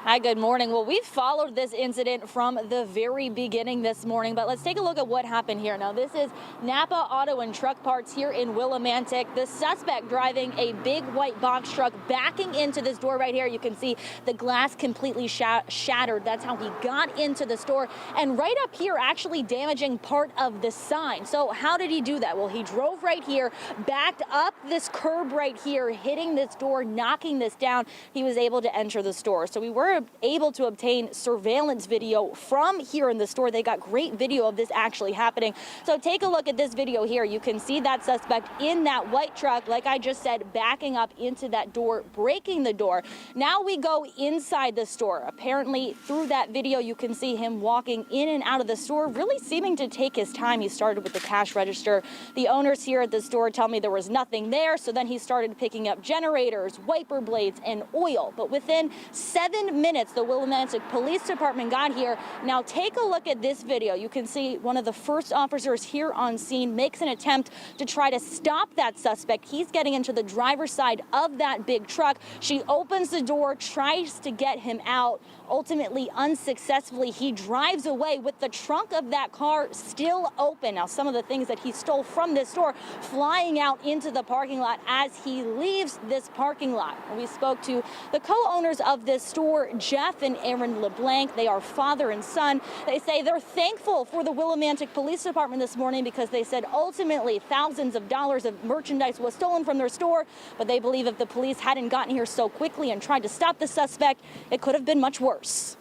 Hi, good morning. Well, we followed this incident from the very beginning this morning, but let's take a look at what happened here. Now, this is Napa Auto and Truck Parts here in Willimantic. The suspect driving a big white box truck backing into this door right here. You can see the glass completely shattered. That's how he got into the store. And right up here, actually damaging part of the sign. So how did he do that? Well, he drove right here, backed up this curb right here, hitting this door, knocking this down. He was able to enter the store. So we were able to obtain surveillance video from here in the store. They got great video of this actually happening. So take a look at this video here. You can see that suspect in that white truck, like I just said, backing up into that door, breaking the door. Now we go inside the store. Apparently through that video, you can see him walking in and out of the store, really seeming to take his time. He started with the cash register. The owners here at the store tell me there was nothing there. So then he started picking up generators, wiper blades, and oil. But within 7 minutes, the Willimantic Police Department got here. Now take a look at this video. You can see one of the first officers here on scene makes an attempt to try to stop that suspect. He's getting into the driver's side of that big truck. She opens the door, tries to get him out. Ultimately, unsuccessfully, he drives away with the trunk of that car still open. Now, some of the things that he stole from this store flying out into the parking lot as he leaves this parking lot. We spoke to the co-owners of this store, Jeff and Aaron LeBlanc. They are father and son. They say they're thankful for the Willimantic Police Department this morning because they said ultimately thousands of dollars of merchandise was stolen from their store, but they believe if the police hadn't gotten here so quickly and tried to stop the suspect, it could have been much worse.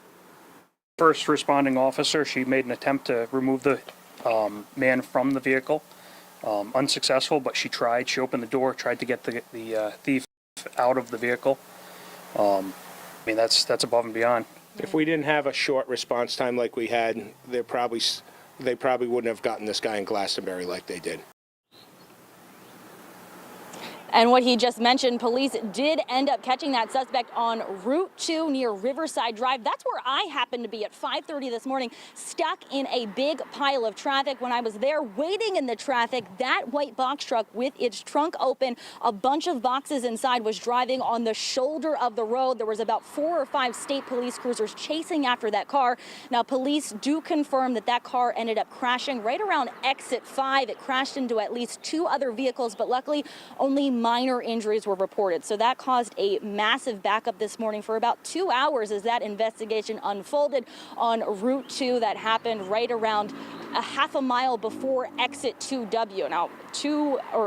First responding officer, she made an attempt to remove the man from the vehicle. Unsuccessful, but she tried. She opened the door, tried to get the thief out of the vehicle. I mean, that's above and beyond. If we didn't have a short response time like we had, they probably wouldn't have gotten this guy in Glastonbury like they did. And what he just mentioned, police did end up catching that suspect on Route 2 near Riverside Drive. That's where I happened to be at 5:30 this morning, stuck in a big pile of traffic. When I was there waiting in the traffic, that white box truck with its trunk open, a bunch of boxes inside, was driving on the shoulder of the road. There was about 4 or 5 state police cruisers chasing after that car. Now, police do confirm that that car ended up crashing right around exit 5. It crashed into at least 2 other vehicles, but luckily only minor injuries were reported. So that caused a massive backup this morning for about 2 hours as that investigation unfolded on Route 2. That happened right around a half a mile before exit 2W. Now,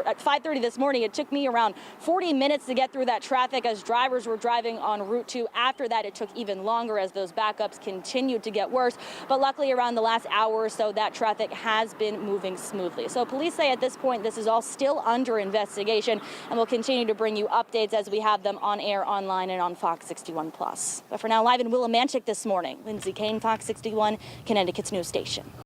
at 5:30 this morning, it took me around 40 minutes to get through that traffic as drivers were driving on Route 2. After that, it took even longer as those backups continued to get worse. But luckily, around the last hour or so, that traffic has been moving smoothly. So police say at this point, this is all still under investigation, and we'll continue to bring you updates as we have them on air, online, and on Fox 61+. But for now, live in Willimantic this morning, Lindsay Kane, Fox 61, Connecticut's news station.